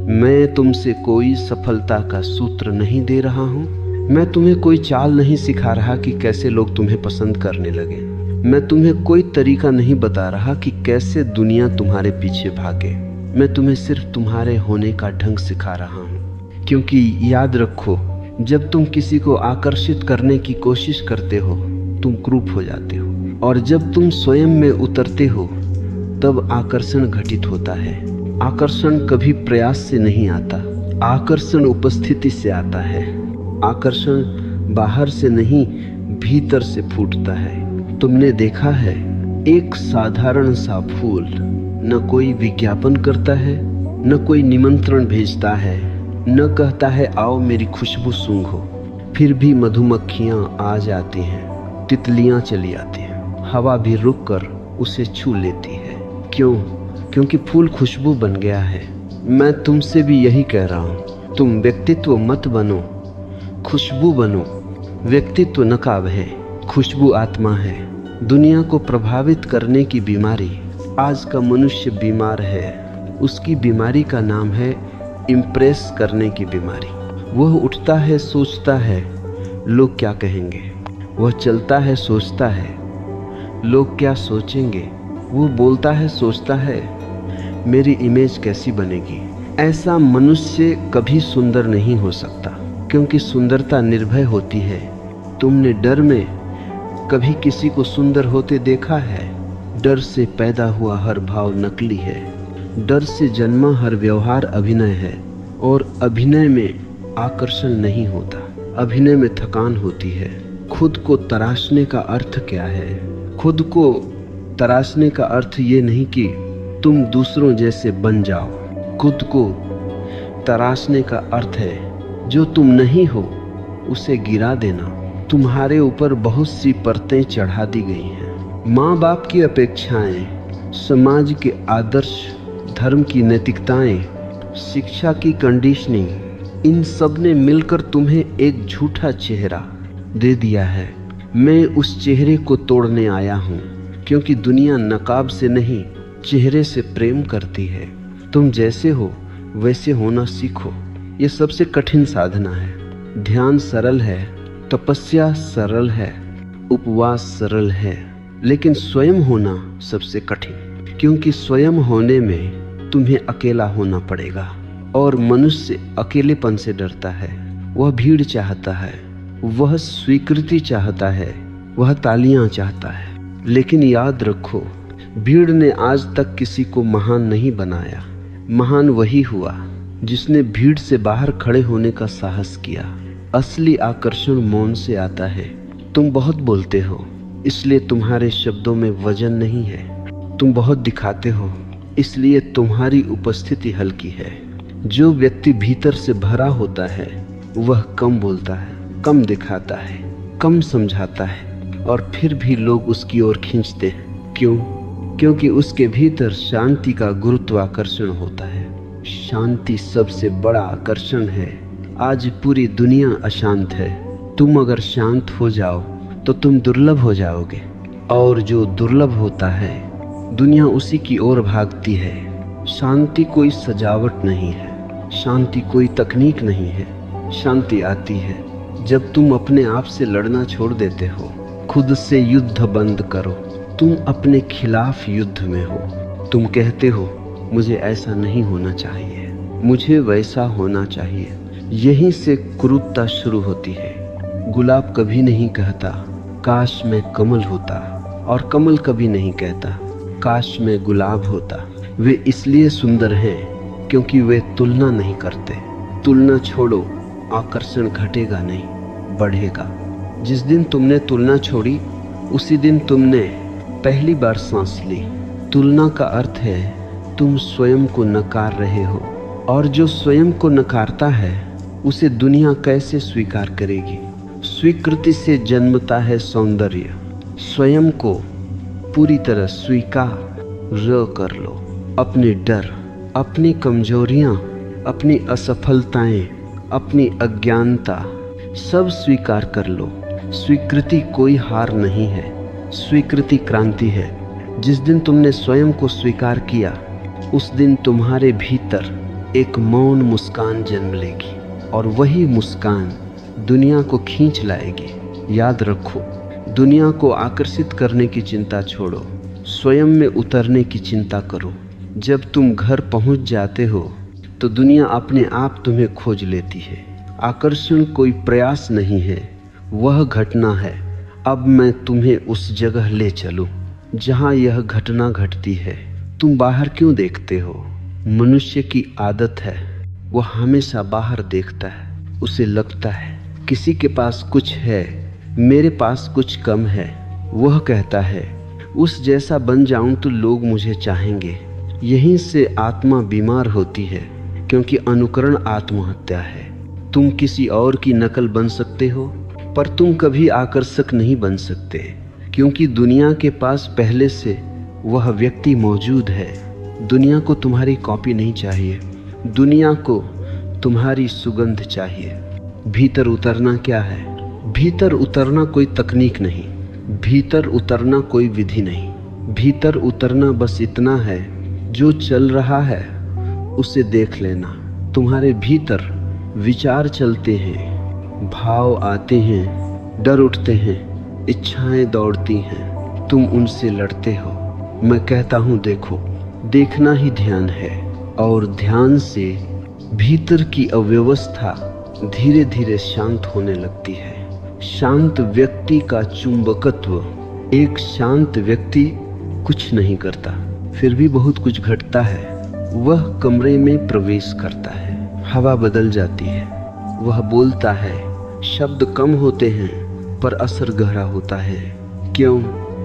मैं तुमसे कोई सफलता का सूत्र नहीं दे रहा हूँ। मैं तुम्हें कोई चाल नहीं सिखा रहा कि कैसे लोग तुम्हें पसंद करने लगे। मैं तुम्हें कोई तरीका नहीं बता रहा कि कैसे दुनिया तुम्हारे पीछे भागे। मैं तुम्हें सिर्फ तुम्हारे होने का ढंग सिखा रहा हूँ। क्योंकि याद रखो, जब तुम किसी को आकर्षित करने की कोशिश करते हो तुम क्रूप हो जाते हो, और जब तुम स्वयं में उतरते हो तब आकर्षण घटित होता है। आकर्षण कभी प्रयास से नहीं आता, आकर्षण उपस्थिति से आता है। आकर्षण बाहर से नहीं भीतर से फूटता है। तुमने देखा है, एक साधारण सा फूल न कोई विज्ञापन करता है, न कोई निमंत्रण भेजता है, न कहता है आओ मेरी खुशबू सूंघो, फिर भी मधुमक्खियां आ जाती हैं, तितलियां चली आती हैं, हवा भी रुककर उसे छू लेती है। क्यों? क्योंकि फूल खुशबू बन गया है। मैं तुमसे भी यही कह रहा हूँ, तुम व्यक्तित्व मत बनो, खुशबू बनो। व्यक्तित्व नकाब है, खुशबू आत्मा है। दुनिया को प्रभावित करने की बीमारी, आज का मनुष्य बीमार है। उसकी बीमारी का नाम है इम्प्रेस करने की बीमारी। वह उठता है, सोचता है लोग क्या कहेंगे। वह चलता है, सोचता है लोग क्या सोचेंगे। वो बोलता है, सोचता है मेरी इमेज कैसी बनेगी। ऐसा मनुष्य कभी सुंदर नहीं हो सकता, क्योंकि सुंदरता निर्भय होती है। तुमने डर में कभी किसी को सुंदर होते देखा है? डर से पैदा हुआ हर भाव नकली है। डर से जन्मा हर व्यवहार अभिनय है, और अभिनय में आकर्षण नहीं होता, अभिनय में थकान होती है। खुद को तराशने का अर्थ क्या है? खुद को तराशने का अर्थ ये नहीं कि तुम दूसरों जैसे बन जाओ। खुद को तराशने का अर्थ है जो तुम नहीं हो उसे गिरा देना। तुम्हारे ऊपर बहुत सी परतें चढ़ा दी गई हैं। माँ बाप की अपेक्षाएं, समाज के आदर्श, धर्म की नैतिकताएं, शिक्षा की कंडीशनिंग, इन सब ने मिलकर तुम्हें एक झूठा चेहरा दे दिया है। मैं उस चेहरे को तोड़ने आया हूँ, क्योंकि दुनिया नकाब से नहीं चेहरे से प्रेम करती है। तुम जैसे हो वैसे होना सीखो। ये सबसे कठिन साधना है। ध्यान सरल है, तपस्या सरल है, उपवास सरल है, लेकिन स्वयं होना सबसे कठिन। क्योंकि स्वयं होने में तुम्हें अकेला होना पड़ेगा, और मनुष्य अकेलेपन से डरता है। वह भीड़ चाहता है, वह स्वीकृति चाहता है, वह तालियां चाहता है। लेकिन याद रखो, भीड़ ने आज तक किसी को महान नहीं बनाया। महान वही हुआ जिसने भीड़ से बाहर खड़े होने का साहस किया। असली आकर्षण मौन से आता है। तुम बहुत बोलते हो, इसलिए तुम्हारे शब्दों में वजन नहीं है। तुम बहुत दिखाते हो, इसलिए तुम्हारी उपस्थिति हल्की है। जो व्यक्ति भीतर से भरा होता है वह कम बोलता है, कम दिखाता है, कम समझाता है, और फिर भी लोग उसकी ओर खींचते हैं। क्यों? क्योंकि उसके भीतर शांति का गुरुत्वाकर्षण होता है। शांति सबसे बड़ा आकर्षण है। आज पूरी दुनिया अशांत है। तुम अगर शांत हो जाओ तो तुम दुर्लभ हो जाओगे, और जो दुर्लभ होता है दुनिया उसी की ओर भागती है। शांति कोई सजावट नहीं है, शांति कोई तकनीक नहीं है। शांति आती है जब तुम अपने आप से लड़ना छोड़ देते हो। खुद से युद्ध बंद करो। तुम अपने खिलाफ युद्ध में हो। तुम कहते हो मुझे ऐसा नहीं होना चाहिए, मुझे वैसा होना चाहिए। यहीं से क्रूरता शुरू होती है। गुलाब कभी नहीं कहता काश मैं कमल होता, और कमल कभी नहीं कहता काश मैं गुलाब होता। वे इसलिए सुंदर हैं क्योंकि वे तुलना नहीं करते। तुलना छोड़ो, आकर्षण घटेगा नहीं, बढ़ेगा। जिस दिन तुमने तुलना छोड़ी उसी दिन तुमने पहली बार सांस ली। तुलना का अर्थ है तुम स्वयं को नकार रहे हो, और जो स्वयं को नकारता है उसे दुनिया कैसे स्वीकार करेगी। स्वीकृति से जन्मता है सौंदर्य। स्वयं को पूरी तरह स्वीकार कर लो। अपने डर, अपनी कमजोरियां, अपनी असफलताएं, अपनी अज्ञानता सब स्वीकार कर लो। स्वीकृति कोई हार नहीं है, स्वीकृति क्रांति है। जिस दिन तुमने स्वयं को स्वीकार किया उस दिन तुम्हारे भीतर एक मौन मुस्कान जन्म लेगी और वही मुस्कान दुनिया को खींच लाएगी। याद रखो, दुनिया को आकर्षित करने की चिंता छोड़ो, स्वयं में उतरने की चिंता करो। जब तुम घर पहुंच जाते हो तो दुनिया अपने आप तुम्हें खोज लेती है। आकर्षण कोई प्रयास नहीं है, वह घटना है। अब मैं तुम्हें उस जगह ले चलूं जहां यह घटना घटती है। तुम बाहर क्यों देखते हो? मनुष्य की आदत है, वह हमेशा बाहर देखता है। उसे लगता है किसी के पास कुछ है, मेरे पास कुछ कम है। वह कहता है उस जैसा बन जाऊं तो लोग मुझे चाहेंगे। यहीं से आत्मा बीमार होती है, क्योंकि अनुकरण आत्महत्या है। तुम किसी और की नकल बन सकते हो, पर तुम कभी आकर्षक नहीं बन सकते, क्योंकि दुनिया के पास पहले से वह व्यक्ति मौजूद है। दुनिया को तुम्हारी कॉपी नहीं चाहिए, दुनिया को तुम्हारी सुगंध चाहिए। भीतर उतरना क्या है? भीतर उतरना कोई तकनीक नहीं, भीतर उतरना कोई विधि नहीं। भीतर उतरना बस इतना है, जो चल रहा है उसे देख लेना। तुम्हारे भीतर विचार चलते हैं, भाव आते हैं, डर उठते हैं, इच्छाएं दौड़ती हैं, तुम उनसे लड़ते हो। मैं कहता हूँ देखो, देखना ही ध्यान है, और ध्यान से भीतर की अव्यवस्था धीरे धीरे शांत होने लगती है। शांत व्यक्ति का चुंबकत्व। एक शांत व्यक्ति कुछ नहीं करता, फिर भी बहुत कुछ घटता है। वह कमरे में प्रवेश करता है, हवा बदल जाती है। वह बोलता है, शब्द कम होते हैं पर असर गहरा होता है। क्यों?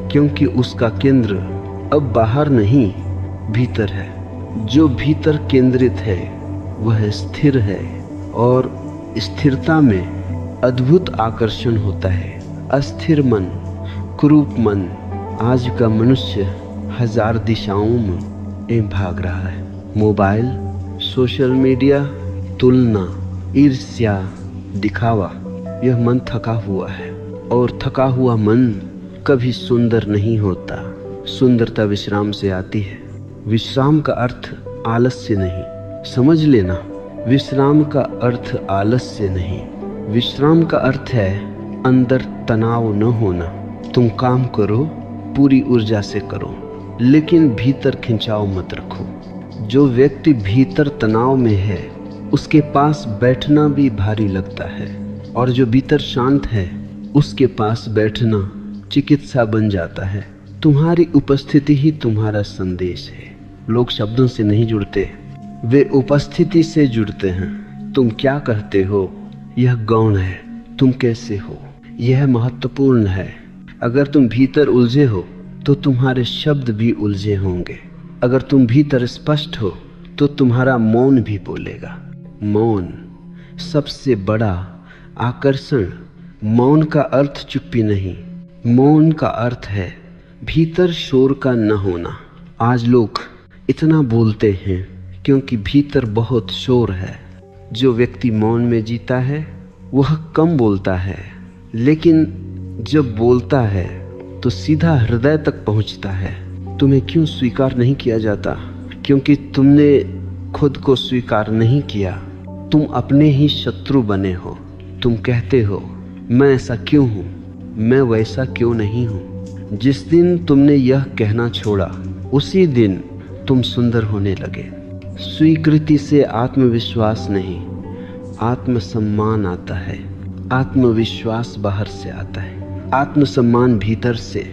क्योंकि उसका केंद्र अब बाहर नहीं, भीतर है। जो भीतर केंद्रित है वह स्थिर है, और स्थिरता में अद्भुत आकर्षण होता है। अस्थिर मन, कुरूप मन। आज का मनुष्य 1000 दिशाओं में भाग रहा है। मोबाइल, सोशल मीडिया, तुलना, ईर्ष्या, दिखावा। यह मन थका हुआ है, और थका हुआ मन कभी सुंदर नहीं होता। सुंदरता विश्राम से आती है। विश्राम का अर्थ आलस्य नहीं, समझ लेना। विश्राम का अर्थ आलस्य नहीं, विश्राम का अर्थ है अंदर तनाव न होना। तुम काम करो, पूरी ऊर्जा से करो, लेकिन भीतर खिंचाव मत रखो। जो व्यक्ति भीतर तनाव में है उसके पास बैठना भी भारी लगता है, और जो भीतर शांत है उसके पास बैठना चिकित्सा बन जाता है। तुम्हारी उपस्थिति ही तुम्हारा संदेश है। लोग शब्दों से नहीं जुड़ते, वे उपस्थिति से जुड़ते हैं। तुम क्या कहते हो यह गौण है, तुम कैसे हो यह महत्वपूर्ण है। अगर तुम भीतर उलझे हो तो तुम्हारे शब्द भी उलझे होंगे। अगर तुम भीतर स्पष्ट हो तो तुम्हारा मौन भी बोलेगा। मौन सबसे बड़ा आकर्षण। मौन का अर्थ चुप्पी नहीं, मौन का अर्थ है भीतर शोर का न होना। आज लोग इतना बोलते हैं क्योंकि भीतर बहुत शोर है। जो व्यक्ति मौन में जीता है वह कम बोलता है, लेकिन जब बोलता है तो सीधा हृदय तक पहुंचता है। तुम्हें क्यों स्वीकार नहीं किया जाता? क्योंकि तुमने खुद को स्वीकार नहीं किया। तुम अपने ही शत्रु बने हो। तुम कहते हो मैं ऐसा क्यों हूँ, मैं वैसा क्यों नहीं हूँ। जिस दिन तुमने यह कहना छोड़ा उसी दिन तुम सुंदर होने लगे। स्वीकृति से आत्मविश्वास नहीं, आत्मसम्मान आता है। आत्मविश्वास बाहर से आता है, आत्मसम्मान भीतर से।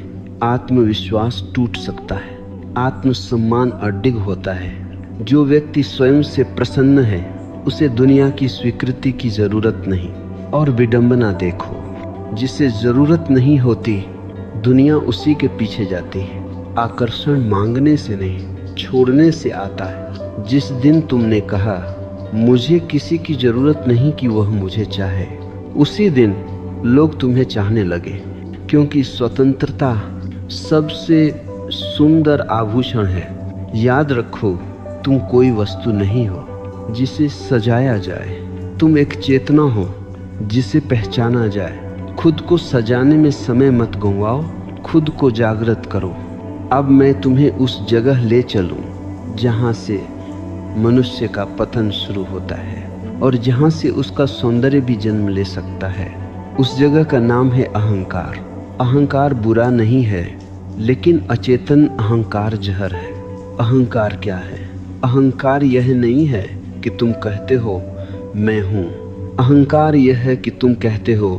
आत्मविश्वास टूट सकता है, आत्मसम्मान अडिग होता है। जो व्यक्ति स्वयं से प्रसन्न है उसे दुनिया की स्वीकृति की जरूरत नहीं। और विडंबना देखो, जिसे जरूरत नहीं होती दुनिया उसी के पीछे जाती है। आकर्षण मांगने से नहीं, छोड़ने से आता है। जिस दिन तुमने कहा मुझे किसी की जरूरत नहीं कि वह मुझे चाहे, उसी दिन लोग तुम्हें चाहने लगे। क्योंकि स्वतंत्रता सबसे सुंदर आभूषण है। याद रखो, तुम कोई वस्तु नहीं हो जिसे सजाया जाए, तुम एक चेतना हो जिसे पहचाना जाए। खुद को सजाने में समय मत गंवाओ, खुद को जागृत करो। अब मैं तुम्हें उस जगह ले चलूं जहां से मनुष्य का पतन शुरू होता है और जहाँ से उसका सौंदर्य भी जन्म ले सकता है, उस जगह का नाम है अहंकार। अहंकार बुरा नहीं है, लेकिन अचेतन अहंकार जहर है। अहंकार क्या है? अहंकार यह नहीं है कि तुम कहते हो मैं हूँ। अहंकार यह है कि तुम कहते हो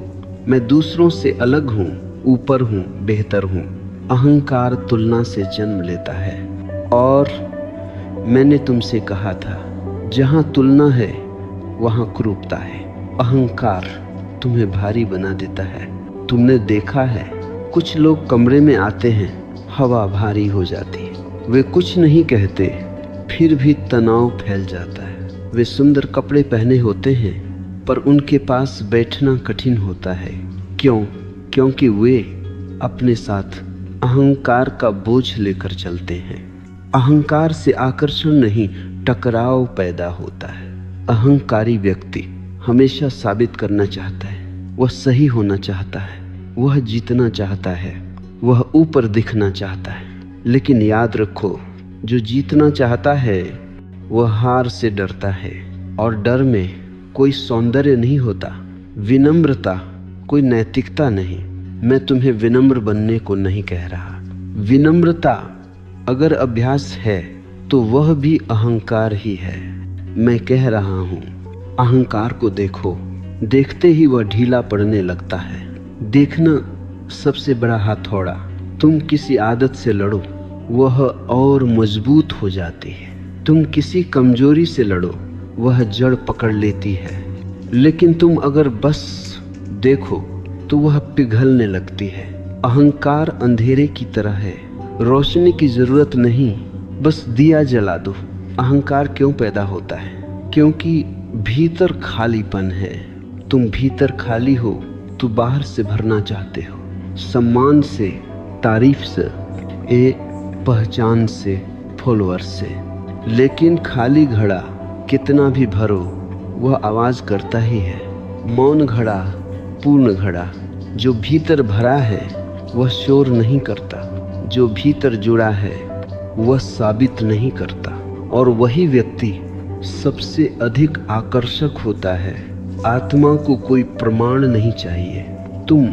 मैं दूसरों से अलग हूँ, ऊपर हूँ, बेहतर हूँ। अहंकार तुलना से जन्म लेता है। और मैंने तुमसे कहा था, जहाँ तुलना है वहाँ क्रूरता है। अहंकार तुम्हें भारी बना देता है। तुमने देखा है, कुछ लोग कमरे में आते हैं, हवा भारी हो जाती है। वे कुछ नहीं कहते, फिर भी तनाव फैल जाता है। वे सुंदर कपड़े पहने होते हैं, पर उनके पास बैठना कठिन होता है। क्यों? क्योंकि वे अपने साथ अहंकार का बोझ लेकर चलते हैं। अहंकार से आकर्षण नहीं, टकराव पैदा होता है। अहंकारी व्यक्ति हमेशा साबित करना चाहता है, वह सही होना चाहता है, वह जीतना चाहता है, वह ऊपर दिखना चाहता है। लेकिन याद रखो, जो जीतना चाहता है वह हार से डरता है, और डर में कोई सौंदर्य नहीं होता, विनम्रता कोई नैतिकता नहीं। मैं तुम्हें विनम्र बनने को नहीं कह रहा। विनम्रता अगर अभ्यास है तो वह भी अहंकार ही है। मैं कह रहा हूँ, अहंकार को देखो, देखते ही वह ढीला पड़ने लगता है। देखना सबसे बड़ा हथौड़ा। तुम किसी आदत से लड़ो, वह और मजबूत हो जाती है। तुम किसी कमजोरी से लड़ो, वह जड़ पकड़ लेती है। लेकिन तुम अगर बस देखो तो वह पिघलने लगती है। अहंकार अंधेरे की तरह है, रोशनी की जरूरत नहीं, बस दिया जला दो। अहंकार क्यों पैदा होता है? क्योंकि भीतर खालीपन है। तुम भीतर खाली हो तो बाहर से भरना चाहते हो, सम्मान से, तारीफ से, पहचान से, फॉलोअर से। लेकिन खाली घड़ा कितना भी भरो वह आवाज करता ही है। मौन घड़ा, पूर्ण घड़ा। जो भीतर भरा है वह शोर नहीं करता, जो भीतर जुड़ा है वह साबित नहीं करता। और वही व्यक्ति सबसे अधिक आकर्षक होता है। आत्मा को कोई प्रमाण नहीं चाहिए। तुम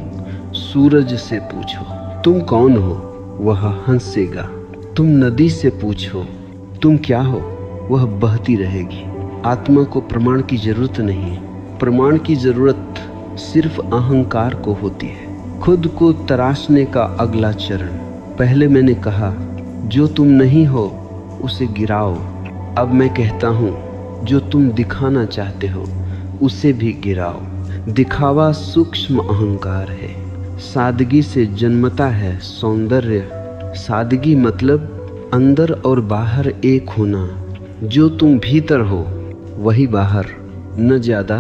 सूरज से पूछो तुम कौन हो, वह हंसेगा। तुम नदी से पूछो तुम क्या हो, वह बहती रहेगी। आत्मा को प्रमाण की जरूरत नहीं। प्रमाण की जरूरत सिर्फ अहंकार को होती है। खुद को तराशने का अगला चरण। पहले मैंने कहा, जो तुम नहीं हो उसे गिराओ। अब मैं कहता हूँ, जो तुम दिखाना चाहते हो उसे भी गिराओ। दिखावा सूक्ष्म अहंकार है। सादगी से जन्मता है सौंदर्य। सादगी मतलब अंदर और बाहर एक होना। जो तुम भीतर हो वही बाहर, न ज्यादा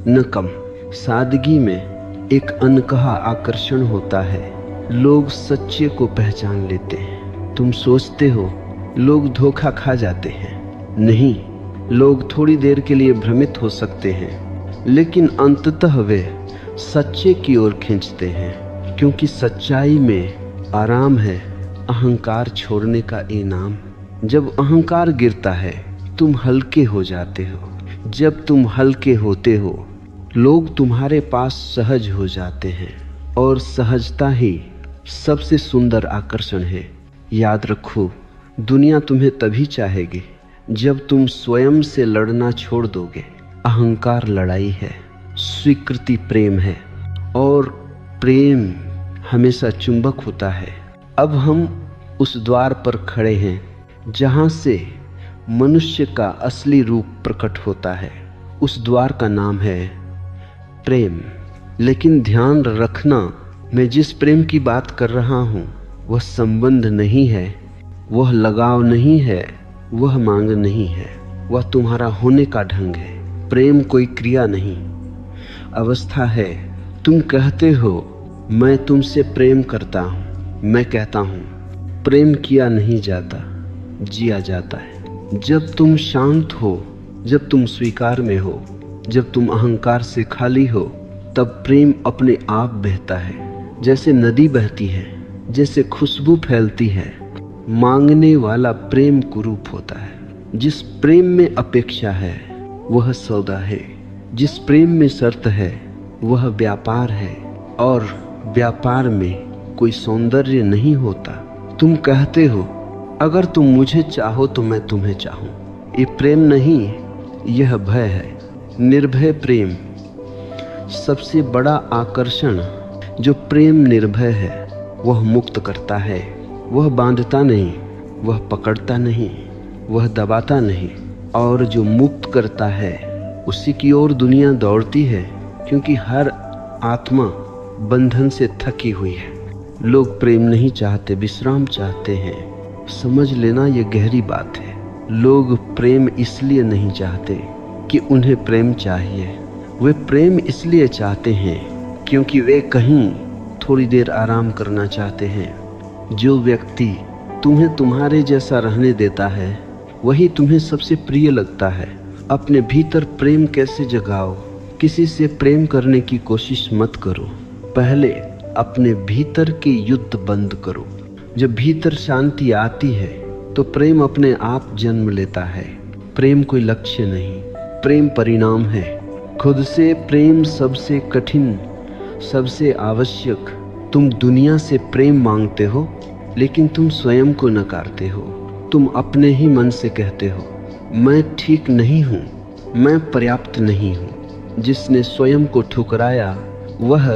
न कम। सादगी में एक अनकहा आकर्षण होता है। लोग सच्चे को पहचान लेते हैं। तुम सोचते हो लोग धोखा खा जाते हैं। नहीं, लोग थोड़ी देर के लिए भ्रमित हो सकते हैं, लेकिन अंततः वे सच्चे की ओर खींचते हैं, क्योंकि सच्चाई में आराम है अहंकार छोड़ने का इनाम। जब अहंकार गिरता है तुम हल्के हो जाते हो। जब तुम हल्के होते हो लोग तुम्हारे पास सहज हो जाते हैं, और सहजता ही सबसे सुंदर आकर्षण है। याद रखो, दुनिया तुम्हें तभी चाहेगी जब तुम स्वयं से लड़ना छोड़ दोगे। अहंकार लड़ाई है, स्वीकृति प्रेम है, और प्रेम हमेशा चुंबक होता है। अब हम उस द्वार पर खड़े हैं जहाँ से मनुष्य का असली रूप प्रकट होता है। उस द्वार का नाम है प्रेम। लेकिन ध्यान रखना, मैं जिस प्रेम की बात कर रहा हूँ वह संबंध नहीं है, वह लगाव नहीं है, वह मांग नहीं है, वह तुम्हारा होने का ढंग है। प्रेम कोई क्रिया नहीं, अवस्था है। तुम कहते हो मैं तुमसे प्रेम करता हूँ। मैं कहता हूँ प्रेम किया नहीं जाता, जिया जाता है। जब तुम शांत हो, जब तुम स्वीकार में हो, जब तुम अहंकार से खाली हो, तब प्रेम अपने आप बहता है, जैसे नदी बहती है, जैसे खुशबू फैलती है। मांगने वाला प्रेम कुरूप होता है। जिस प्रेम में अपेक्षा है वह सौदा है, जिस प्रेम में शर्त है वह व्यापार है, और व्यापार में कोई सौंदर्य नहीं होता। तुम कहते हो अगर तुम मुझे चाहो तो मैं तुम्हें चाहूं। ये प्रेम नहीं, यह भय है, निर्भय प्रेम। सबसे बड़ा आकर्षण जो प्रेम निर्भय है वह मुक्त करता है। वह बांधता नहीं, वह पकड़ता नहीं, वह दबाता नहीं, और जो मुक्त करता है उसी की ओर दुनिया दौड़ती है, क्योंकि हर आत्मा बंधन से थकी हुई है। लोग प्रेम नहीं चाहते, विश्राम चाहते हैं। समझ लेना ये गहरी बात है। लोग प्रेम इसलिए नहीं चाहते कि उन्हें प्रेम चाहिए, वे प्रेम इसलिए चाहते हैं क्योंकि वे कहीं थोड़ी देर आराम करना चाहते हैं। जो व्यक्ति तुम्हें तुम्हारे जैसा रहने देता है वही तुम्हें सबसे प्रिय लगता है। अपने भीतर प्रेम कैसे जगाओ? किसी से प्रेम करने की कोशिश मत करो, पहले अपने भीतर के युद्ध बंद करो। जब भीतर शांति आती है तो प्रेम अपने आप जन्म लेता है। प्रेम कोई लक्ष्य नहीं, प्रेम परिणाम है। खुद से प्रेम सबसे कठिन, सबसे आवश्यक। तुम दुनिया से प्रेम मांगते हो लेकिन तुम स्वयं को नकारते हो। तुम अपने ही मन से कहते हो मैं ठीक नहीं हूँ, मैं पर्याप्त नहीं हूँ। जिसने स्वयं को ठुकराया वह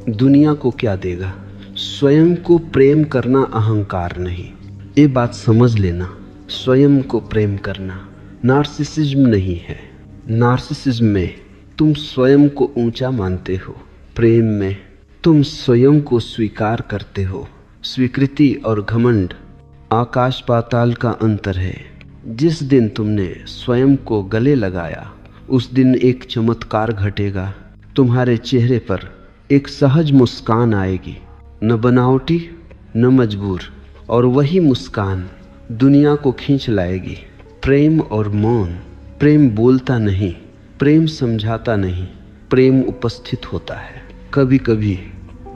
दुनिया को क्या देगा? स्वयं को प्रेम करना अहंकार नहीं, ये बात समझ लेना। स्वयं को प्रेम करना नार्सिसिज्म नहीं है। नार्सिसिज्म में तुम स्वयं को ऊंचा मानते हो, प्रेम में तुम स्वयं को स्वीकार करते हो। स्वीकृति और घमंड आकाश पाताल का अंतर है। जिस दिन तुमने स्वयं को गले लगाया उस दिन एक चमत्कार घटेगा। तुम्हारे चेहरे पर एक सहज मुस्कान आएगी, न बनावटी न मजबूर, और वही मुस्कान दुनिया को खींच लाएगी। प्रेम और मौन। प्रेम बोलता नहीं, प्रेम समझाता नहीं, प्रेम उपस्थित होता है। कभी कभी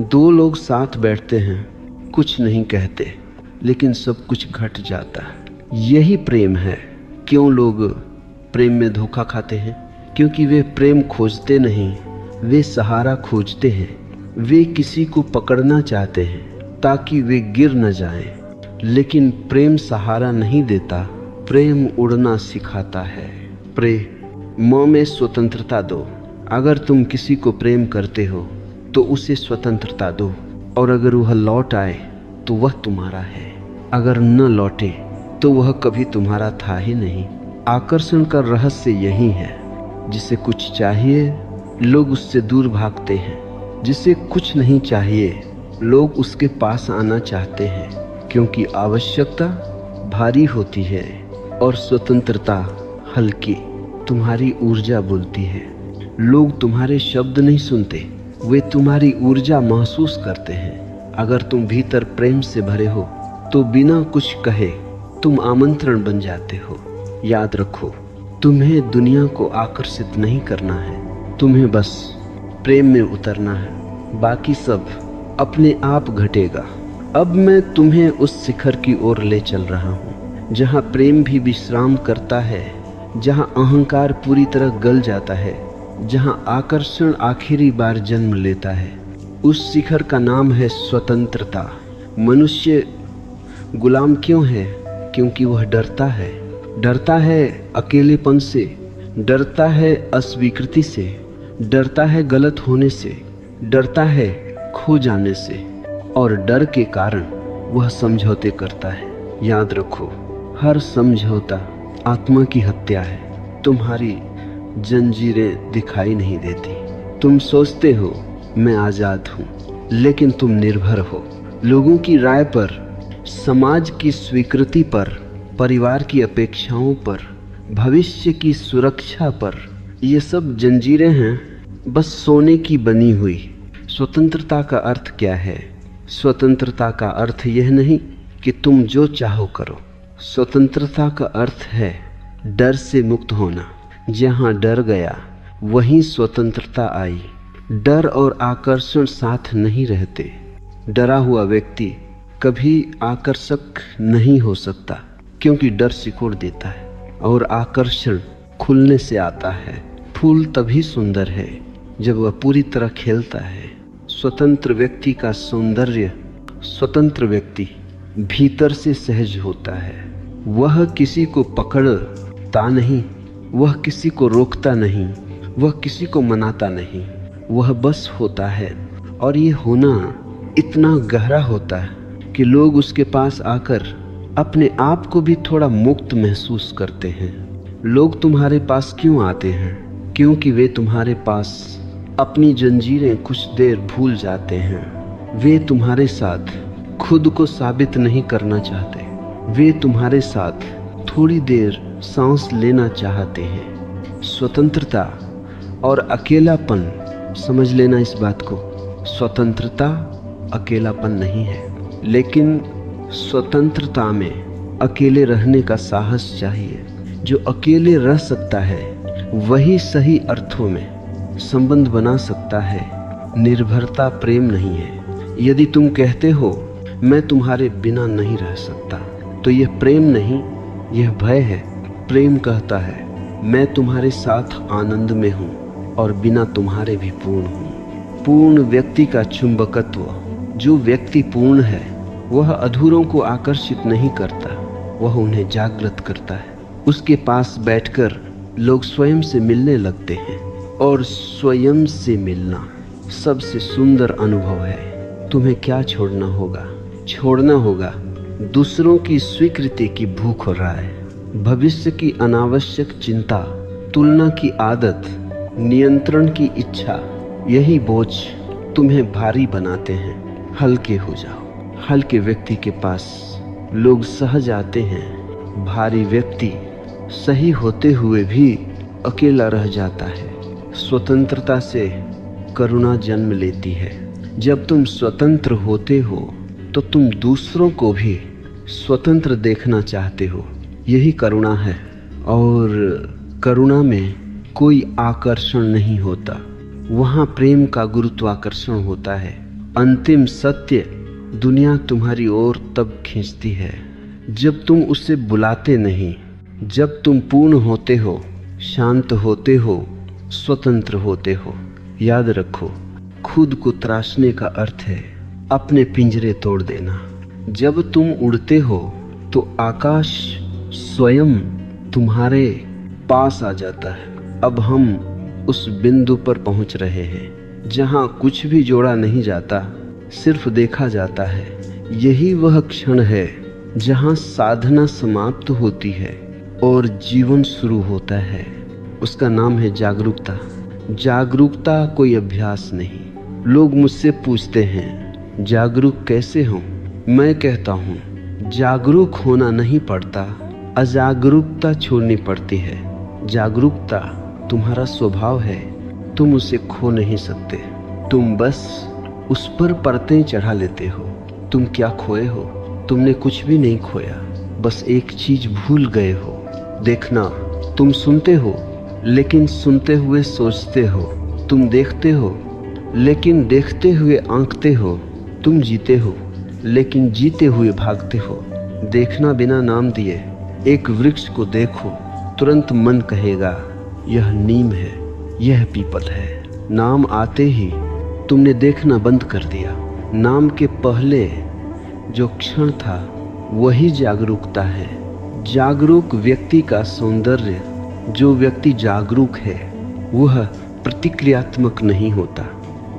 दो लोग साथ बैठते हैं, कुछ नहीं कहते, लेकिन सब कुछ घट जाता है। यही प्रेम है। क्यों लोग प्रेम में धोखा खाते हैं? क्योंकि वे प्रेम खोजते नहीं, वे सहारा खोजते हैं। वे किसी को पकड़ना चाहते हैं ताकि वे गिर न जाएं। लेकिन प्रेम सहारा नहीं देता, प्रेम उड़ना सिखाता है। प्रेम में स्वतंत्रता दो। अगर तुम किसी को प्रेम करते हो तो उसे स्वतंत्रता दो, और अगर वह लौट आए तो वह तुम्हारा है। अगर न लौटे तो वह कभी तुम्हारा था ही नहीं। आकर्षण का रहस्य यही है। जिसे कुछ चाहिए लोग उससे दूर भागते हैं, जिसे कुछ नहीं चाहिए लोग उसके पास आना चाहते हैं, क्योंकि आवश्यकता भारी होती है और स्वतंत्रता हल्की। तुम्हारी ऊर्जा बोलती है। लोग तुम्हारे शब्द नहीं सुनते, वे तुम्हारी ऊर्जा महसूस करते हैं। अगर तुम भीतर प्रेम से भरे हो तो बिना कुछ कहे तुम आमंत्रण बन जाते हो। याद रखो, तुम्हें दुनिया को आकर्षित नहीं करना है, तुम्हें बस प्रेम में उतरना है। बाकी सब अपने आप घटेगा। अब मैं तुम्हें उस शिखर की ओर ले चल रहा हूँ जहाँ प्रेम भी विश्राम करता है, जहाँ अहंकार पूरी तरह गल जाता है, जहाँ आकर्षण आखिरी बार जन्म लेता है। उस शिखर का नाम है स्वतंत्रता। मनुष्य गुलाम क्यों है? क्योंकि वह डरता है। डरता है अकेलेपन से, डरता है अस्वीकृति से, डरता है गलत होने से, डरता है खो जाने से, और डर के कारण वह समझौते करता है। याद रखो, हर समझौता आत्मा की हत्या है। तुम्हारी जंजीरें दिखाई नहीं देती। तुम सोचते हो मैं आज़ाद हूँ, लेकिन तुम निर्भर हो। लोगों की राय पर, समाज की स्वीकृति पर, परिवार की अपेक्षाओं पर, भविष्य की सुरक्षा पर। ये सब जंजीरें हैं बस सोने की बनी हुई। स्वतंत्रता का अर्थ क्या है? स्वतंत्रता का अर्थ यह नहीं कि तुम जो चाहो करो। स्वतंत्रता का अर्थ है डर से मुक्त होना। जहाँ डर गया वहीं स्वतंत्रता आई। डर और आकर्षण साथ नहीं रहते। डरा हुआ व्यक्ति कभी आकर्षक नहीं हो सकता। क्योंकि डर सिकोड़ देता है और आकर्षण खुलने से आता है। फूल तभी सुंदर है जब वह पूरी तरह खिलता है। स्वतंत्र व्यक्ति का सौंदर्य, स्वतंत्र व्यक्ति भीतर से सहज होता है। वह किसी को पकड़ता नहीं, वह किसी को रोकता नहीं, वह किसी को मनाता नहीं, वह बस होता है। और ये होना इतना गहरा होता है कि लोग उसके पास आकर अपने आप को भी थोड़ा मुक्त महसूस करते हैं। लोग तुम्हारे पास क्यों आते हैं? क्योंकि वे तुम्हारे पास अपनी जंजीरें कुछ देर भूल जाते हैं। वे तुम्हारे साथ खुद को साबित नहीं करना चाहते। वे तुम्हारे साथ थोड़ी देर सांस लेना चाहते हैं। स्वतंत्रता और अकेलापन, समझ लेना इस बात को, स्वतंत्रता अकेलापन नहीं है, लेकिन स्वतंत्रता में अकेले रहने का साहस चाहिए। जो अकेले रह सकता है वही सही अर्थों में संबंध बना सकता है। निर्भरता प्रेम नहीं है। यदि तुम कहते हो मैं तुम्हारे बिना नहीं रह सकता, तो यह प्रेम नहीं, यह भय है। प्रेम कहता है मैं तुम्हारे साथ आनंद में हूँ और बिना तुम्हारे भी पूर्ण हूँ। पूर्ण व्यक्ति का चुंबकत्व, जो व्यक्ति पूर्ण है वह अधूरों को आकर्षित नहीं करता, वह उन्हें जागृत करता है। उसके पास बैठकर लोग स्वयं से मिलने लगते हैं, और स्वयं से मिलना सबसे सुंदर अनुभव है। तुम्हें क्या छोड़ना होगा? छोड़ना होगा दूसरों की स्वीकृति की भूख हो रहा है, भविष्य की अनावश्यक चिंता, तुलना की आदत, नियंत्रण की इच्छा। यही बोझ तुम्हें भारी बनाते हैं। हल्के हो जाओ। हल्के व्यक्ति के पास लोग सहज आते हैं। भारी व्यक्ति सही होते हुए भी अकेला रह जाता है। स्वतंत्रता से करुणा जन्म लेती है। जब तुम स्वतंत्र होते हो तो तुम दूसरों को भी स्वतंत्र देखना चाहते हो। यही करुणा है। और करुणा में कोई आकर्षण नहीं होता, वहाँ प्रेम का गुरुत्वाकर्षण होता है। अंतिम सत्य दुनिया तुम्हारी ओर तब खींचती है जब तुम उसे बुलाते नहीं, जब तुम पूर्ण होते हो, शांत होते हो, स्वतंत्र होते हो। याद रखो, खुद को तराशने का अर्थ है अपने पिंजरे तोड़ देना। जब तुम उड़ते हो तो आकाश स्वयं तुम्हारे पास आ जाता है। अब हम उस बिंदु पर पहुंच रहे हैं जहां कुछ भी जोड़ा नहीं जाता, सिर्फ देखा जाता है। यही वह क्षण है जहां साधना समाप्त होती है और जीवन शुरू होता है। उसका नाम है जागरूकता। जागरूकता कोई अभ्यास नहीं। लोग मुझसे पूछते हैं जागरूक कैसे हों? मैं कहता हूँ जागरूक होना नहीं पड़ता, अजागरूकता छोड़नी पड़ती है। जागरूकता तुम्हारा स्वभाव है, तुम उसे खो नहीं सकते। तुम बस उस पर परतें चढ़ा लेते हो। तुम क्या खोए हो? तुमने कुछ भी नहीं खोया, बस एक चीज भूल गए हो। देखना, तुम सुनते हो लेकिन सुनते हुए सोचते हो। तुम देखते हो लेकिन देखते हुए आंकते हो। तुम जीते हो लेकिन जीते हुए भागते हो। देखना बिना नाम दिए। एक वृक्ष को देखो, तुरंत मन कहेगा यह नीम है, यह पीपल है। नाम आते ही तुमने देखना बंद कर दिया। नाम के पहले जो क्षण था वही जागरूकता है। जागरूक व्यक्ति का सौंदर्य, जो व्यक्ति जागरूक है वह प्रतिक्रियात्मक नहीं होता,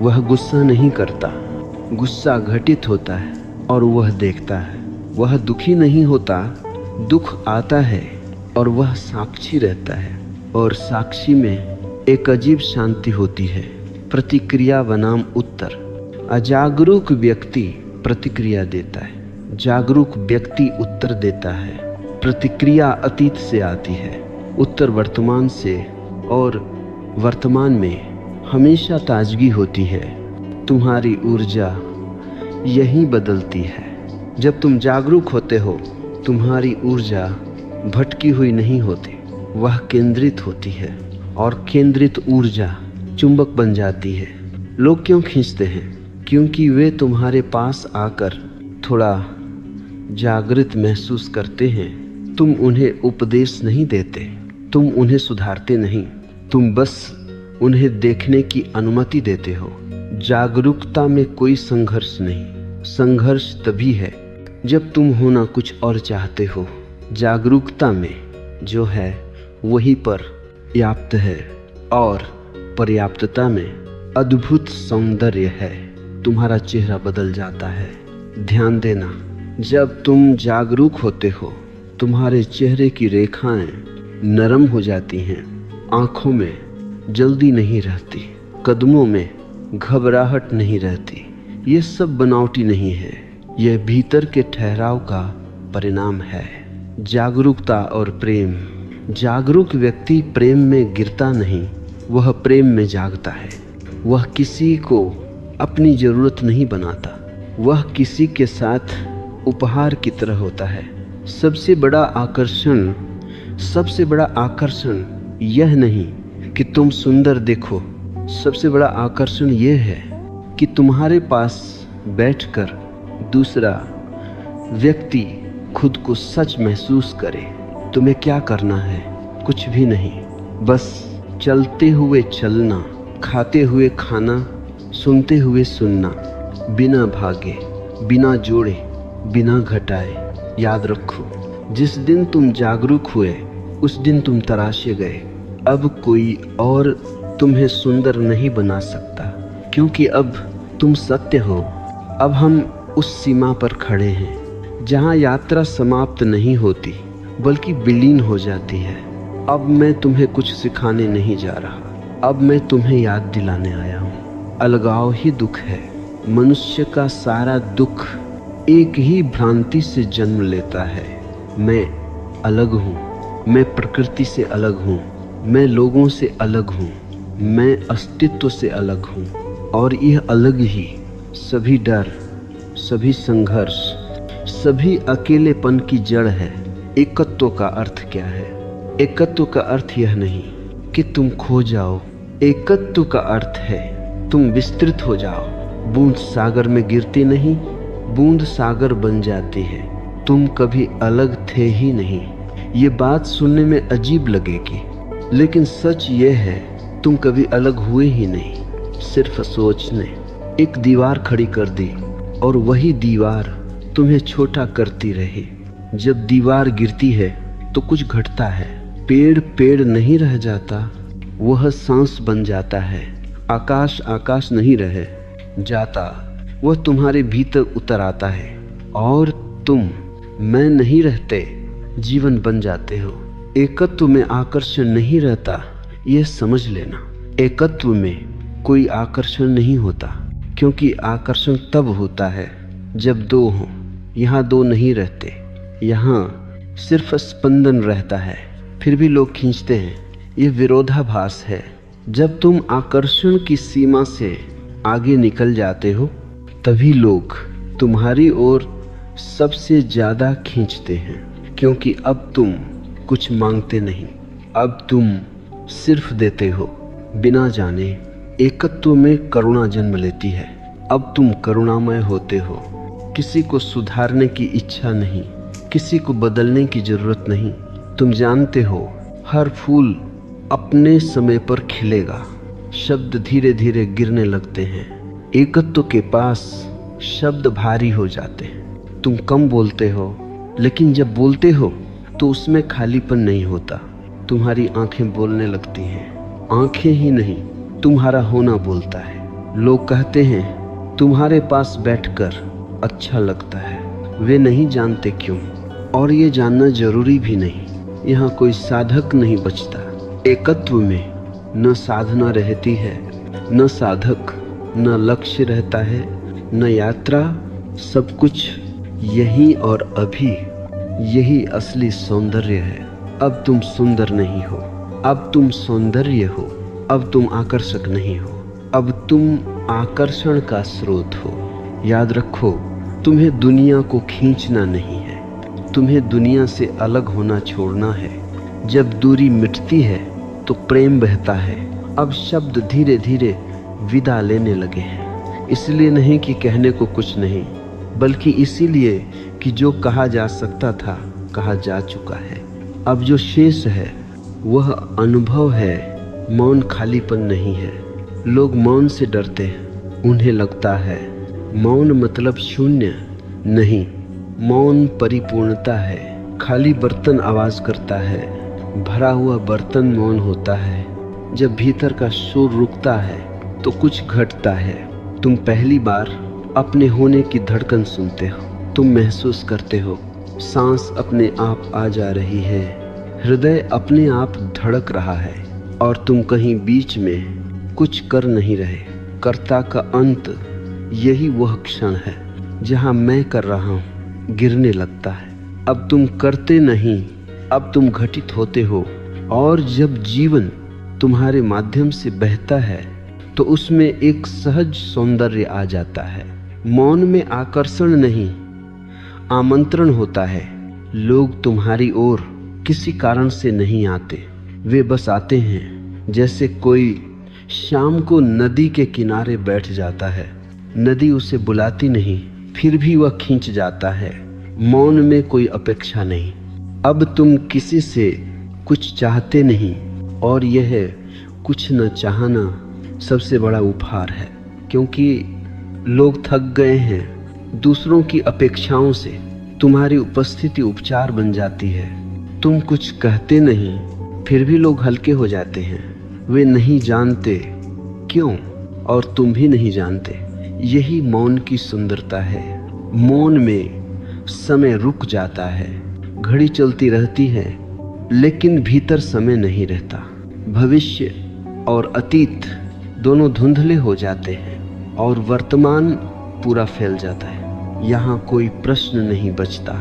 वह गुस्सा नहीं करता। गुस्सा घटित होता है और वह देखता है। वह दुखी नहीं होता, दुख आता है और वह साक्षी रहता है। और साक्षी में एक अजीब शांति होती है। प्रतिक्रिया बनाम उत्तर। अजागरूक व्यक्ति प्रतिक्रिया देता है, जागरूक व्यक्ति उत्तर देता है। प्रतिक्रिया अतीत से आती है, उत्तर वर्तमान से, और वर्तमान में हमेशा ताजगी होती है। तुम्हारी ऊर्जा यही बदलती है। जब तुम जागरूक होते हो तुम्हारी ऊर्जा भटकी हुई नहीं होती, वह केंद्रित होती है, और केंद्रित ऊर्जा चुंबक बन जाती है। लोग क्यों खींचते हैं? क्योंकि वे तुम्हारे पास आकर थोड़ा जागृत महसूस करते हैं, तुम उन्हें उपदेश नहीं देते, तुम उन्हें सुधारते नहीं, तुम बस उन्हें देखने की अनुमति देते हो। जागरूकता में कोई संघर्ष नहीं। संघर्ष तभी है जब तुम होना कुछ और चाहते हो। जागरूकता में जो है वही पर्याप्त है, और पर्याप्तता में अद्भुत सौंदर्य है। तुम्हारा चेहरा बदल जाता है। ध्यान देना, जब तुम जागरूक होते हो तुम्हारे चेहरे की रेखाएं नरम हो जाती हैं, आंखों में जल्दी नहीं रहती, कदमों में घबराहट नहीं रहती। ये सब बनावटी नहीं है, यह भीतर के ठहराव का परिणाम है। जागरूकता और प्रेम। जागरूक व्यक्ति प्रेम में गिरता नहीं, वह प्रेम में जागता है। वह किसी को अपनी जरूरत नहीं बनाता, वह किसी के साथ उपहार की तरह होता है। सबसे बड़ा आकर्षण यह नहीं कि तुम सुंदर देखो, सबसे बड़ा आकर्षण यह है कि तुम्हारे पास बैठकर दूसरा व्यक्ति खुद को सच महसूस करे। तुम्हें क्या करना है? कुछ भी नहीं, बस चलते हुए चलना, खाते हुए खाना, सुनते हुए सुनना, बिना भागे, बिना जोड़े, बिना घटाए। याद रखो, जिस दिन तुम जागरूक हुए उस दिन तुम तराशे गए। अब कोई और तुम्हें सुंदर नहीं बना सकता, क्योंकि अब तुम सत्य हो। अब हम उस सीमा पर खड़े हैं जहाँ यात्रा समाप्त नहीं होती बल्कि विलीन हो जाती है। अब मैं तुम्हें कुछ सिखाने नहीं जा रहा, अब मैं तुम्हें याद दिलाने आया हूँ। अलगाव ही दुख है। मनुष्य का सारा दुख एक ही भ्रांति से जन्म लेता है। मैं अलग हूँ, मैं प्रकृति से अलग हूँ, मैं लोगों से अलग हूँ, मैं अस्तित्व से अलग हूँ। और यह अलग ही सभी डर, सभी संघर्ष, सभी अकेलेपन की जड़ है। एकत्व का अर्थ क्या है? एकत्व का अर्थ यह नहीं कि तुम खो जाओ, एकत्व का अर्थ है तुम विस्तृत हो जाओ। बूंद सागर में गिरती नहीं, बूंद सागर बन जाती है। तुम कभी अलग थे ही नहीं। ये बात सुनने में अजीब लगेगी, लेकिन सच ये है तुम कभी अलग हुए ही नहीं। सिर्फ सोच ने एक दीवार खड़ी कर दी और वही दीवार तुम्हें छोटा करती रही। जब दीवार गिरती है तो कुछ घटता है। पेड़ पेड़ नहीं रह जाता, वह सांस बन जाता है। आकाश आकाश नहीं रह जाता, वह तुम्हारे भीतर उतर आता है। और तुम मैं नहीं रहते, जीवन बन जाते हो। एकत्व में आकर्षण नहीं रहता, यह समझ लेना। एकत्व में कोई आकर्षण नहीं होता, क्योंकि आकर्षण तब होता है जब दो हों। यहाँ दो नहीं रहते, यहाँ सिर्फ स्पंदन रहता है, फिर भी लोग खींचते हैं। ये विरोधाभास है। जब तुम आकर्षण की सीमा से आगे निकल जाते हो तभी लोग तुम्हारी ओर सबसे ज़्यादा खींचते हैं, क्योंकि अब तुम कुछ मांगते नहीं, अब तुम सिर्फ देते हो बिना जाने। एकत्व में करुणा जन्म लेती है। अब तुम करुणामय होते हो। किसी को सुधारने की इच्छा नहीं, किसी को बदलने की जरूरत नहीं। तुम जानते हो हर फूल अपने समय पर खिलेगा। शब्द धीरे धीरे गिरने लगते हैं। एकत्व के पास शब्द भारी हो जाते हैं। तुम कम बोलते हो, लेकिन जब बोलते हो तो उसमें खालीपन नहीं होता। तुम्हारी आंखें बोलने लगती हैं। आंखें ही नहीं, तुम्हारा होना बोलता है। लोग कहते हैं तुम्हारे पास बैठकर अच्छा लगता है। वे नहीं जानते क्यों, और ये जानना जरूरी भी नहीं। यहाँ कोई साधक नहीं बचता। एकत्व में न साधना रहती है, न साधक, न लक्ष्य रहता है, न यात्रा। सब कुछ यही और अभी। यही असली सौंदर्य है। अब तुम सुंदर नहीं हो, अब तुम सौंदर्य हो। अब तुम आकर्षक नहीं हो, अब तुम आकर्षण का स्रोत हो। याद रखो, तुम्हें दुनिया को खींचना नहीं है, तुम्हें दुनिया से अलग होना छोड़ना है। जब दूरी मिटती है तो प्रेम बहता है। अब शब्द धीरे धीरे विदा लेने लगे हैं। इसलिए नहीं कि कहने को कुछ नहीं, बल्कि इसीलिए कि जो कहा जा सकता था कहा जा चुका है। अब जो शेष है वह अनुभव है। मौन खालीपन नहीं है। लोग मौन से डरते हैं। उन्हें लगता है मौन मतलब शून्य। नहीं, मौन परिपूर्णता है। खाली बर्तन आवाज करता है, भरा हुआ बर्तन मौन होता है। जब भीतर का शोर रुकता है तो कुछ घटता है। तुम पहली बार अपने होने की धड़कन सुनते हो। तुम महसूस करते हो सांस अपने आप आ जा रही है, हृदय अपने आप धड़क रहा है, और तुम कहीं बीच में कुछ कर नहीं रहे। कर्ता का अंत यही वह क्षण है जहां मैं कर रहा हूं गिरने लगता है। अब तुम करते नहीं, अब तुम घटित होते हो। और जब जीवन तुम्हारे माध्यम से बहता है तो उसमें एक सहज सौंदर्य आ जाता है। मौन में आकर्षण नहीं, आमंत्रण होता है। लोग तुम्हारी ओर किसी कारण से नहीं आते, वे बस आते हैं। जैसे कोई शाम को नदी के किनारे बैठ जाता है। नदी उसे बुलाती नहीं, फिर भी वह खींच जाता है। मौन में कोई अपेक्षा नहीं। अब तुम किसी से कुछ चाहते नहीं, और यह कुछ न चाहना सबसे बड़ा उपहार है, क्योंकि लोग थक गए हैं दूसरों की अपेक्षाओं से। तुम्हारी उपस्थिति उपचार बन जाती है। तुम कुछ कहते नहीं, फिर भी लोग हल्के हो जाते हैं। वे नहीं जानते क्यों, और तुम भी नहीं जानते। यही मौन की सुंदरता है। मौन में समय रुक जाता है। घड़ी चलती रहती है, लेकिन भीतर समय नहीं रहता। भविष्य और अतीत दोनों धुंधले हो जाते हैं, और वर्तमान पूरा फैल जाता है। यहाँ कोई प्रश्न नहीं बचता।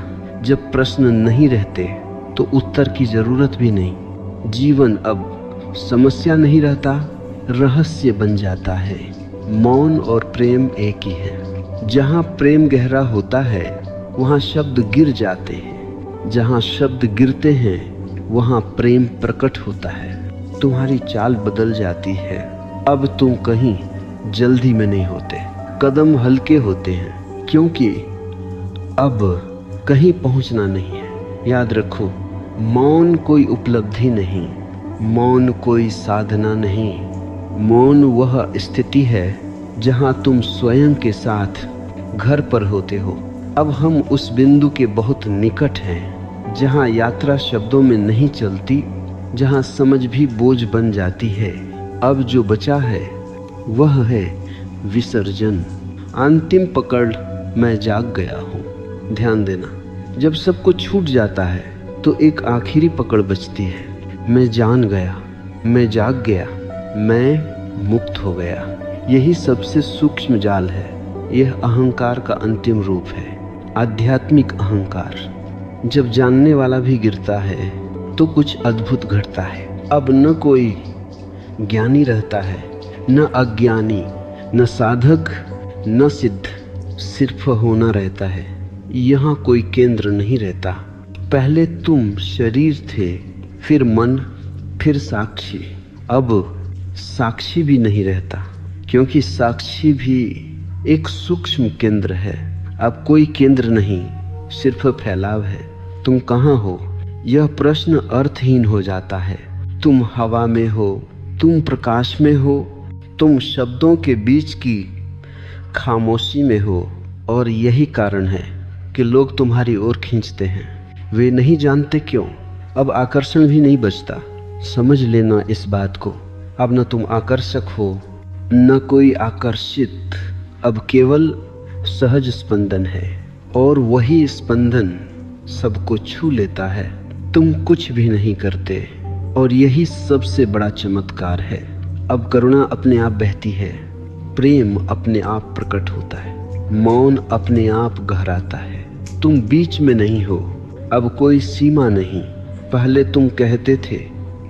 जब प्रश्न नहीं रहते तो उत्तर की जरूरत भी नहीं। जीवन अब समस्या नहीं रहता, रहस्य बन जाता है। मौन और प्रेम एक ही है। जहाँ प्रेम गहरा होता है वहाँ शब्द गिर जाते हैं। जहाँ शब्द गिरते हैं वहाँ प्रेम प्रकट होता है। तुम्हारी चाल बदल जाती है। अब तुम कहीं जल्दी में नहीं होते, कदम हल्के होते हैं, क्योंकि अब कहीं पहुंचना नहीं है। याद रखो, मौन कोई उपलब्धि नहीं, मौन कोई साधना नहीं। मौन वह स्थिति है जहां तुम स्वयं के साथ घर पर होते हो। अब हम उस बिंदु के बहुत निकट हैं जहां यात्रा शब्दों में नहीं चलती, जहां समझ भी बोझ बन जाती है। अब जो बचा है वह है विसर्जन। अंतिम पकड़ मैं जाग गया हूँ। ध्यान देना, जब सब कुछ छूट जाता है तो एक आखिरी पकड़ बचती है। मैं जान गया, मैं जाग गया, मैं मुक्त हो गया। यही सबसे सूक्ष्म जाल है। यह अहंकार का अंतिम रूप है, आध्यात्मिक अहंकार। जब जानने वाला भी गिरता है तो कुछ अद्भुत घटता है। अब न कोई ज्ञानी रहता है, न अज्ञानी, न साधक, न सिद्ध, सिर्फ होना रहता है। यहाँ कोई केंद्र नहीं रहता। पहले तुम शरीर थे, फिर मन, फिर साक्षी। अब साक्षी भी नहीं रहता, क्योंकि साक्षी भी एक सूक्ष्म केंद्र है। अब कोई केंद्र नहीं, सिर्फ फैलाव है। तुम कहाँ हो, यह प्रश्न अर्थहीन हो जाता है। तुम हवा में हो, तुम प्रकाश में हो, तुम शब्दों के बीच की खामोशी में हो। और यही कारण है कि लोग तुम्हारी ओर खींचते हैं। वे नहीं जानते क्यों। अब आकर्षण भी नहीं बचता। समझ लेना इस बात को। अब न तुम आकर्षक हो, न कोई आकर्षित। अब केवल सहज स्पंदन है, और वही स्पंदन सबको छू लेता है। तुम कुछ भी नहीं करते, और यही सबसे बड़ा चमत्कार है। अब करुणा अपने आप बहती है, प्रेम अपने आप प्रकट होता है, मौन अपने आप गहराता है। तुम बीच में नहीं हो, अब कोई सीमा नहीं। पहले तुम कहते थे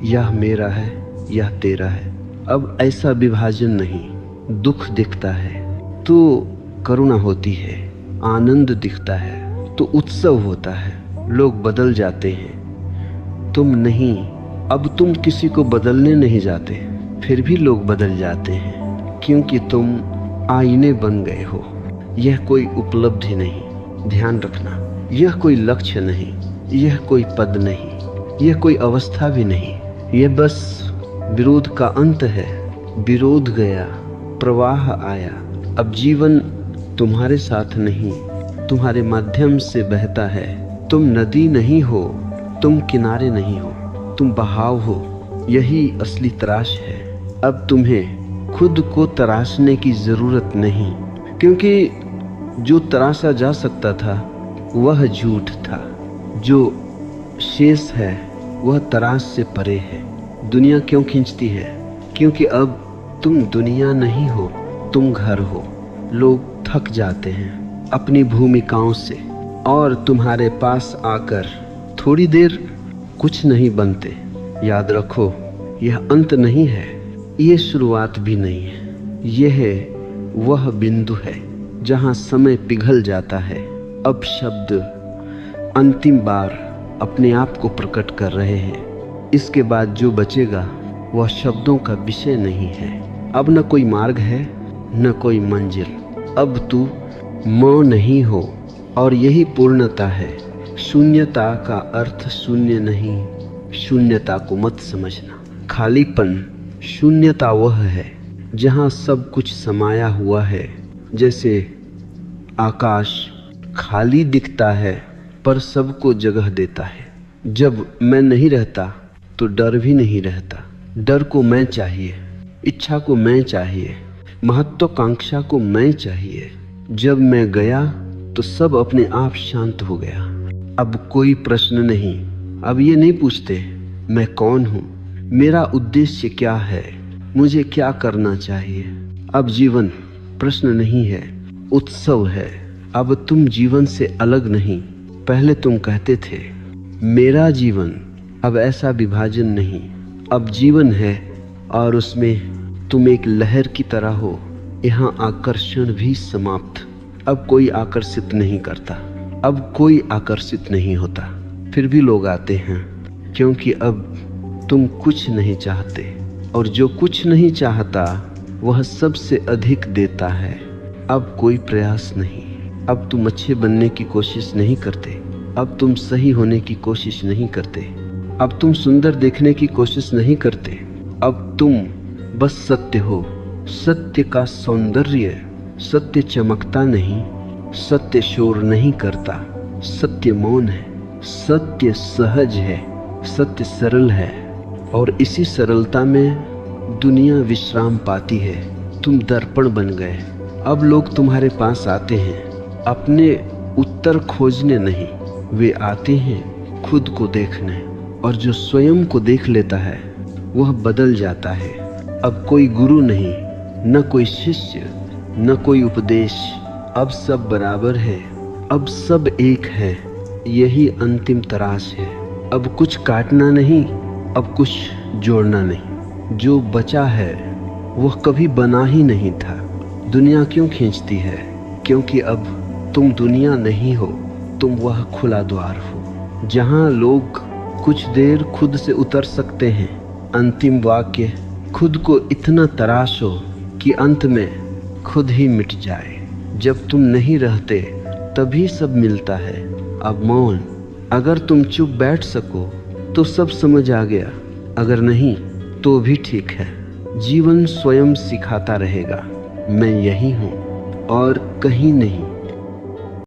यह मेरा है, यह तेरा है। अब ऐसा विभाजन नहीं। दुख दिखता है तो करुणा होती है, आनंद दिखता है तो उत्सव होता है। लोग बदल जाते हैं, तुम नहीं। अब तुम किसी को बदलने नहीं जाते, फिर भी लोग बदल जाते हैं, क्योंकि तुम आईने बन गए हो। यह कोई उपलब्धि नहीं, ध्यान रखना। यह कोई लक्ष्य नहीं, यह कोई पद नहीं, यह कोई अवस्था भी नहीं, यह बस विरोध का अंत है। विरोध गया, प्रवाह आया। अब जीवन तुम्हारे साथ नहीं, तुम्हारे माध्यम से बहता है। तुम नदी नहीं हो, तुम किनारे नहीं हो, तुम बहाव हो। यही असली तराश है। अब तुम्हें खुद को तराशने की जरूरत नहीं, क्योंकि जो तराशा जा सकता था वह झूठ था। जो शेष है वह तराश से परे है। दुनिया क्यों खींचती है? क्योंकि अब तुम दुनिया नहीं हो, तुम घर हो। लोग थक जाते हैं अपनी भूमिकाओं से और तुम्हारे पास आकर थोड़ी देर कुछ नहीं बनते। याद रखो, यह अंत नहीं है, यह शुरुआत भी नहीं है। यह वह बिंदु है जहां समय पिघल जाता है। अब शब्द अंतिम बार अपने आप को प्रकट कर रहे हैं। इसके बाद जो बचेगा वह शब्दों का विषय नहीं है। अब न कोई मार्ग है, न कोई मंजिल। अब तू मौन नहीं हो और यही पूर्णता है। शून्यता का अर्थ शून्य नहीं, शून्यता को मत समझना। खालीपन, शून्यता वह है जहां सब कुछ समाया हुआ है। जैसे आकाश खाली दिखता है पर सबको जगह देता है। जब मैं नहीं रहता तो डर भी नहीं रहता। डर को मैं चाहिए, इच्छा को मैं चाहिए, महत्वाकांक्षा को मैं चाहिए। जब मैं गया तो सब अपने आप शांत हो गया। अब कोई प्रश्न नहीं। अब ये नहीं पूछते मैं कौन हूँ, मेरा उद्देश्य क्या है, मुझे क्या करना चाहिए। अब जीवन प्रश्न नहीं है, उत्सव है। अब तुम जीवन से अलग नहीं। पहले तुम कहते थे मेरा जीवन, अब ऐसा विभाजन नहीं। अब जीवन है और उसमें तुम एक लहर की तरह हो। यहाँ आकर्षण भी समाप्त। अब कोई आकर्षित नहीं करता, अब कोई आकर्षित नहीं होता। फिर भी लोग आते हैं, क्योंकि अब तुम कुछ नहीं चाहते और जो कुछ नहीं चाहता वह सबसे अधिक देता है। अब कोई प्रयास नहीं। अब तुम अच्छे बनने की कोशिश नहीं करते, अब तुम सही होने की कोशिश नहीं करते, अब तुम सुंदर देखने की कोशिश नहीं करते। अब तुम बस सत्य हो। सत्य का सौंदर्य, सत्य चमकता नहीं, सत्य शोर नहीं करता, सत्य मौन है, सत्य सहज है, सत्य सरल है और इसी सरलता में दुनिया विश्राम पाती है। तुम दर्पण बन गए। अब लोग तुम्हारे पास आते हैं अपने उत्तर खोजने नहीं, वे आते हैं खुद को देखने, और जो स्वयं को देख लेता है वह बदल जाता है। अब कोई गुरु नहीं, न कोई शिष्य, न कोई उपदेश। अब सब बराबर है, अब सब एक है। यही अंतिम तराश है। अब कुछ काटना नहीं, अब कुछ जोड़ना नहीं। जो बचा है वह कभी बना ही नहीं था। दुनिया क्यों खींचती है? क्योंकि अब तुम दुनिया नहीं हो, तुम वह खुला द्वार हो जहां लोग कुछ देर खुद से उतर सकते हैं। अंतिम वाक्य, खुद को इतना तराशो कि अंत में खुद ही मिट जाए। जब तुम नहीं रहते तभी सब मिलता है। अब मौन, अगर तुम चुप बैठ सको तो सब समझ आ गया, अगर नहीं तो भी ठीक है। जीवन स्वयं सिखाता रहेगा, मैं यही हूँ और कहीं नहीं।